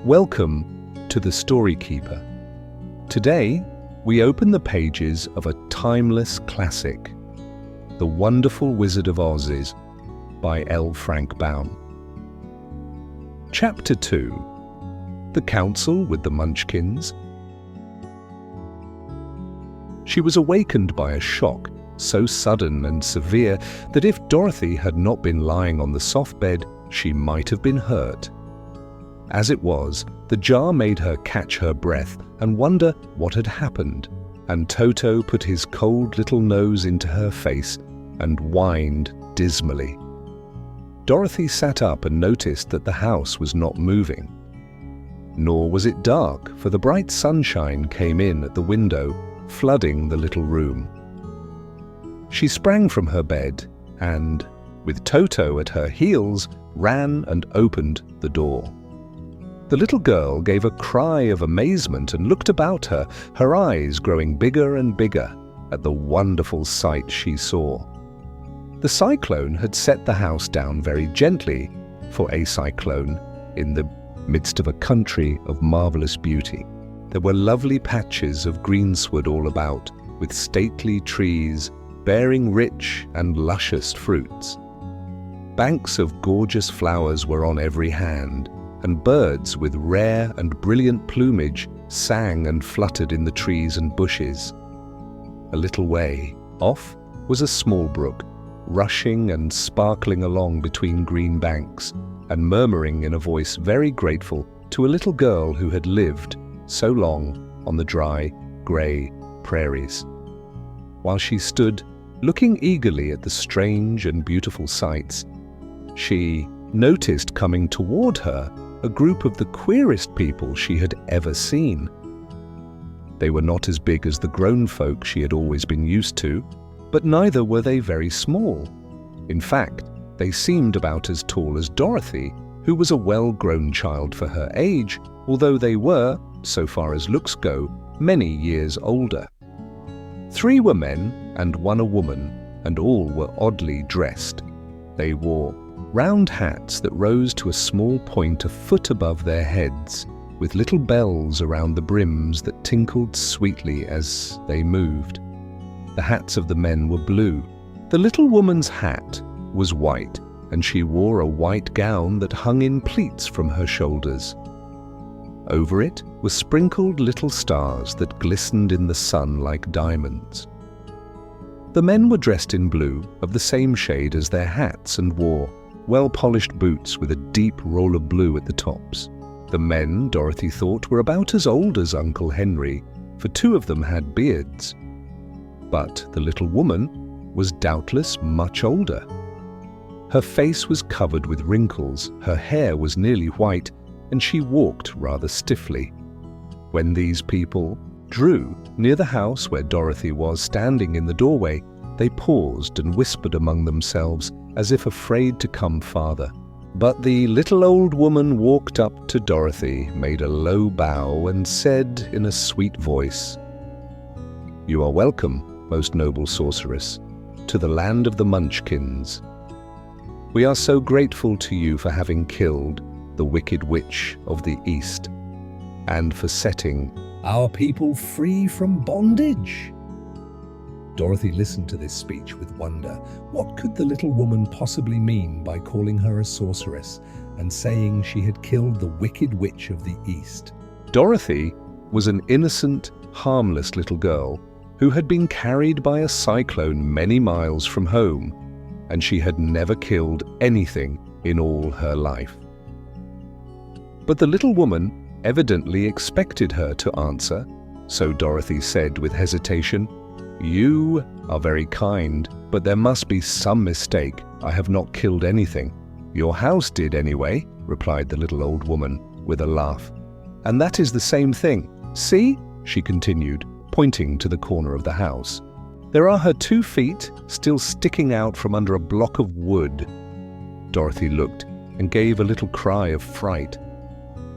Welcome to The Story Keeper. Today, we open the pages of a timeless classic, The Wonderful Wizard of Oz by L. Frank Baum. Chapter 2. The Council with the Munchkins. She was awakened by a shock so sudden and severe that if Dorothy had not been lying on the soft bed, she might have been hurt. As it was, the jar made her catch her breath and wonder what had happened, and Toto put his cold little nose into her face and whined dismally. Dorothy sat up and noticed that the house was not moving. Nor was it dark, for the bright sunshine came in at the window, flooding the little room. She sprang from her bed and, with Toto at her heels, ran and opened the door. The little girl gave a cry of amazement and looked about her, her eyes growing bigger and bigger at the wonderful sight she saw. The cyclone had set the house down very gently for a cyclone in the midst of a country of marvelous beauty. There were lovely patches of greensward all about, with stately trees bearing rich and luscious fruits. Banks of gorgeous flowers were on every hand, and birds with rare and brilliant plumage sang and fluttered in the trees and bushes. A little way off was a small brook, rushing and sparkling along between green banks, and murmuring in a voice very grateful to a little girl who had lived so long on the dry, grey prairies. While she stood, looking eagerly at the strange and beautiful sights, she noticed coming toward her a group of the queerest people she had ever seen. They were not as big as the grown folk she had always been used to, but neither were they very small. In fact, they seemed about as tall as Dorothy, who was a well-grown child for her age, although they were, so far as looks go, many years older. 3 were men and 1 a woman, and all were oddly dressed. They wore round hats that rose to a small point a foot above their heads, with little bells around the brims that tinkled sweetly as they moved. The hats of the men were blue. The little woman's hat was white, and she wore a white gown that hung in pleats from her shoulders. Over it were sprinkled little stars that glistened in the sun like diamonds. The men were dressed in blue, of the same shade as their hats, and wore well-polished boots with a deep roll of blue at the tops. The men, Dorothy thought, were about as old as Uncle Henry, for 2 of them had beards. But the little woman was doubtless much older. Her face was covered with wrinkles, her hair was nearly white, and she walked rather stiffly. When these people drew near the house where Dorothy was standing in the doorway, they paused and whispered among themselves as if afraid to come farther. But the little old woman walked up to Dorothy, made a low bow, and said in a sweet voice, "You are welcome, most noble sorceress, to the land of the Munchkins. We are so grateful to you for having killed the wicked witch of the East, and for setting our people free from bondage." Dorothy listened to this speech with wonder. What could the little woman possibly mean by calling her a sorceress and saying she had killed the wicked witch of the East? Dorothy was an innocent, harmless little girl who had been carried by a cyclone many miles from home, and she had never killed anything in all her life. But the little woman evidently expected her to answer, so Dorothy said with hesitation, "You are very kind, but there must be some mistake. I have not killed anything." "Your house did anyway," replied the little old woman with a laugh. "And that is the same thing. See," she continued, pointing to the corner of the house. "There are her 2 feet still sticking out from under a block of wood." Dorothy looked and gave a little cry of fright.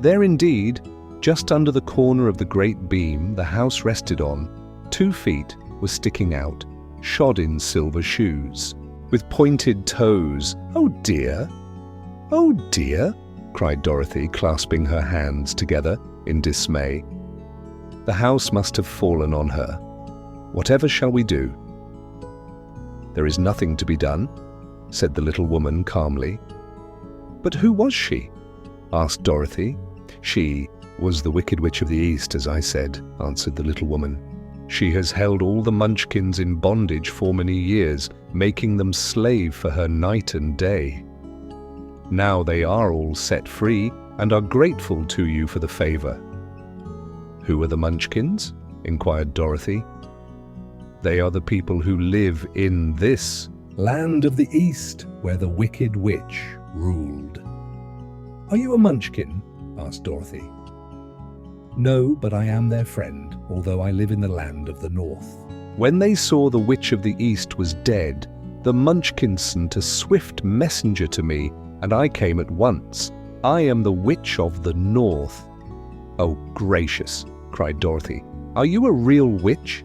There indeed, just under the corner of the great beam the house rested on, 2 feet were sticking out, shod in silver shoes, with pointed toes. "Oh dear! Oh dear!" cried Dorothy, clasping her hands together in dismay. "The house must have fallen on her. Whatever shall we do?" "There is nothing to be done," said the little woman calmly. "But who was she?" asked Dorothy. "She was the Wicked Witch of the East, as I said," answered the little woman. "She has held all the Munchkins in bondage for many years, making them slave for her night and day. Now they are all set free and are grateful to you for the favor." "Who are the Munchkins?" inquired Dorothy. "They are the people who live in this land of the East, where the Wicked Witch ruled." "Are you a Munchkin?" asked Dorothy. "No, but I am their friend, although I live in the land of the North." When they saw the Witch of the East was dead, the Munchkins sent a swift messenger to me, and I came at once. I am the Witch of the North." "Oh, gracious!" cried Dorothy. "Are you a real witch?"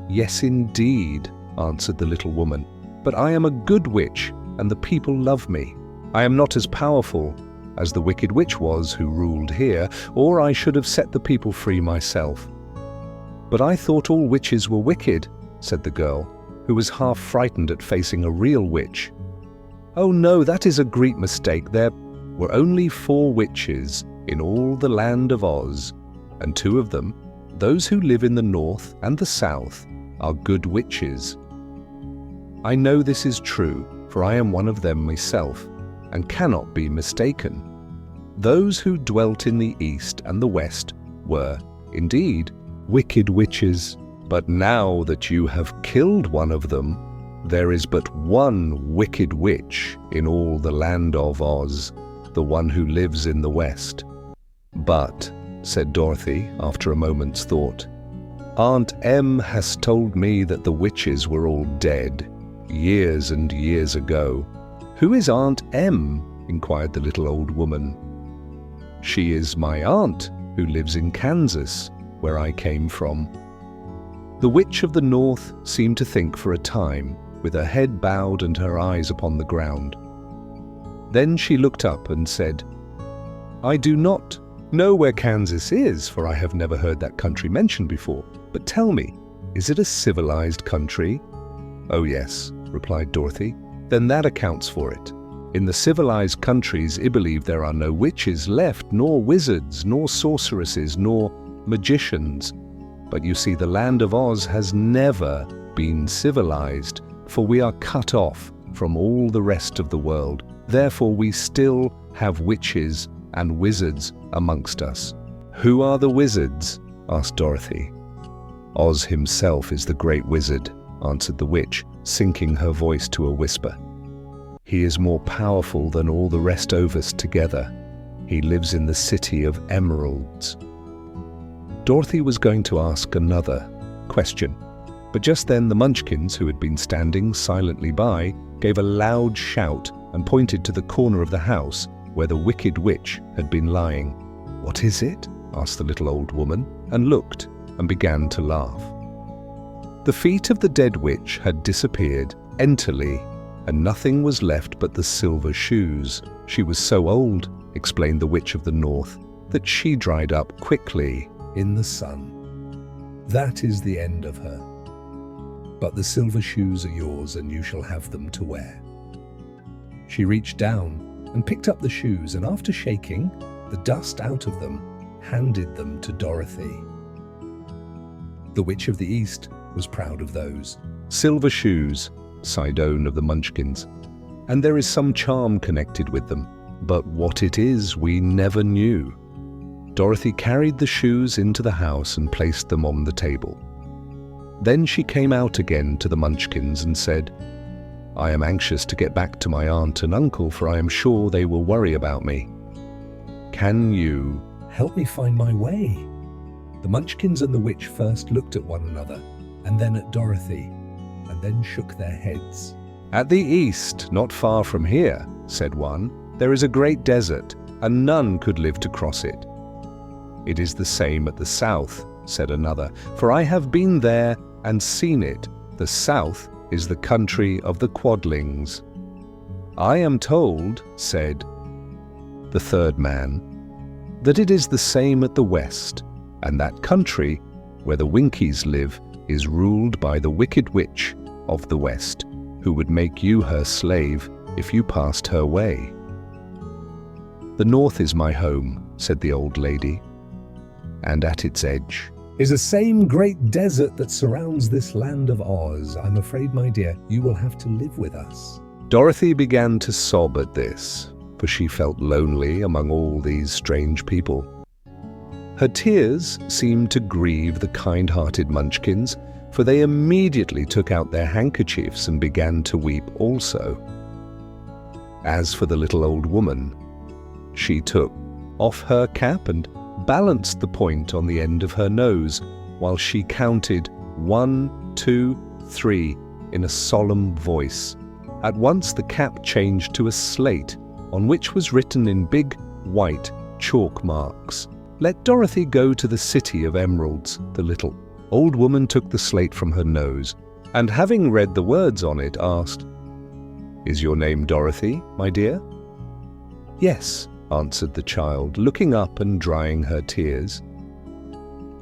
"Yes, indeed," answered the little woman. "But I am a good witch, and the people love me. I am not as powerful as the Wicked Witch was who ruled here, or I should have set the people free myself." "But I thought all witches were wicked," said the girl, who was half frightened at facing a real witch. "Oh no, that is a great mistake. There were only 4 witches in all the land of Oz, and 2 of them, those who live in the north and the south, are good witches. I know this is true, for I am one of them myself, and cannot be mistaken. Those who dwelt in the east and the west were, indeed, wicked witches. But now that you have killed one of them, there is but one wicked witch in all the land of Oz, the one who lives in the west." "But," said Dorothy after a moment's thought, "Aunt Em has told me that the witches were all dead, years and years ago." "Who is Aunt Em?" inquired the little old woman. "She is my aunt, who lives in Kansas, where I came from." The Witch of the North seemed to think for a time, with her head bowed and her eyes upon the ground. Then she looked up and said, "I do not know where Kansas is, for I have never heard that country mentioned before. But tell me, is it a civilized country?" "Oh yes," replied Dorothy. "Then that accounts for it. In the civilized countries, I believe there are no witches left, nor wizards, nor sorceresses, nor magicians. But you see, the land of Oz has never been civilized, for we are cut off from all the rest of the world. Therefore we still have witches and wizards amongst us." "Who are the wizards?" asked Dorothy. "Oz himself is the great wizard," answered the witch, sinking her voice to a whisper. "He is more powerful than all the rest of us together. He lives in the city of emeralds." Dorothy was going to ask another question, but just then the Munchkins, who had been standing silently by, gave a loud shout and pointed to the corner of the house where the Wicked Witch had been lying. "What is it?" asked the little old woman, and looked and began to laugh. The feet of the dead witch had disappeared entirely, and nothing was left but the silver shoes. She was so old, explained the Witch of the North, that she dried up quickly in the sun. That is the end of her. But the silver shoes are yours, and you shall have them to wear. She reached down and picked up the shoes, and after shaking the dust out of them, handed them to Dorothy. The Witch of the East was proud of those silver shoes, Sidone of the Munchkins, and there is some charm connected with them, but what it is we never knew. Dorothy carried the shoes into the house and placed them on the table. Then she came out again to the Munchkins and said, "I am anxious to get back to my aunt and uncle, for I am sure they will worry about me. Can you help me find my way?" The Munchkins and the witch first looked at one another, and then at Dorothy, and then shook their heads. "At the east, not far from here," said one, "there is a great desert, and none could live to cross it." "It is the same at the south," said another, "for I have been there and seen it. The south is the country of the Quadlings." "I am told," said the third man, that it is the same at the west, and that country where the Winkies live is ruled by the wicked witch of the west, who would make you her slave if you passed her way. The north is my home, said the old lady, and at its edge is the same great desert that surrounds this land of Oz. I'm afraid, my dear, you will have to live with us. Dorothy began to sob at this, for she felt lonely among all these strange people. Her tears seemed to grieve the kind-hearted Munchkins, for they immediately took out their handkerchiefs and began to weep also. As for the little old woman, she took off her cap and balanced the point on the end of her nose, while she counted 1, 2, 3 in a solemn voice. At once the cap changed to a slate, on which was written in big white chalk marks, "Let Dorothy go to the City of Emeralds." The little old woman took the slate from her nose, and having read the words on it, asked, "Is your name Dorothy, my dear?" "Yes," answered the child, looking up and drying her tears.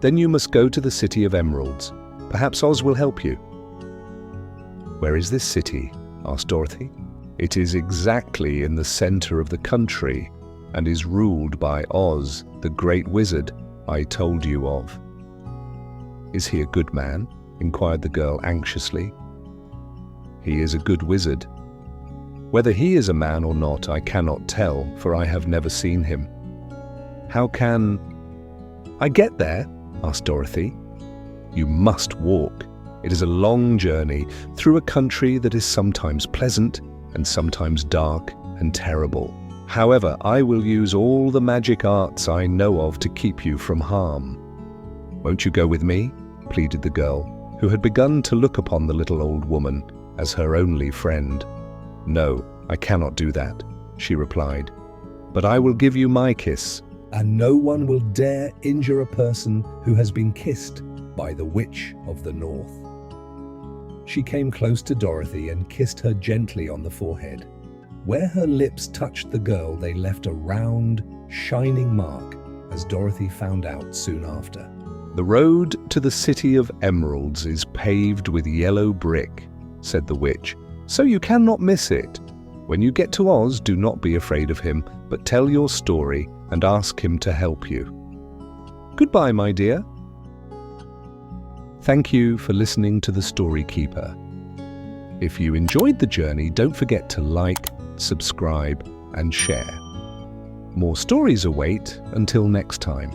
"Then you must go to the City of Emeralds. Perhaps Oz will help you." "Where is this city?" asked Dorothy. "It is exactly in the center of the country and is ruled by Oz, the great wizard I told you of." "Is he a good man?" inquired the girl anxiously. "He is a good wizard. Whether he is a man or not, I cannot tell, for I have never seen him." "How can I get there?" asked Dorothy. "You must walk. It is a long journey through a country that is sometimes pleasant and sometimes dark and terrible. However, I will use all the magic arts I know of to keep you from harm." "Won't you go with me?" pleaded the girl, who had begun to look upon the little old woman as her only friend. "No, I cannot do that," she replied, "but I will give you my kiss." And no one will dare injure a person who has been kissed by the Witch of the North. She came close to Dorothy and kissed her gently on the forehead. Where her lips touched the girl, they left a round, shining mark, as Dorothy found out soon after. "The road to the City of Emeralds is paved with yellow brick," said the witch, "so you cannot miss it. When you get to Oz, do not be afraid of him, but tell your story and ask him to help you. Goodbye, my dear." Thank you for listening to The Story Keeper. If you enjoyed the journey, don't forget to like, subscribe, and share. More stories await until next time.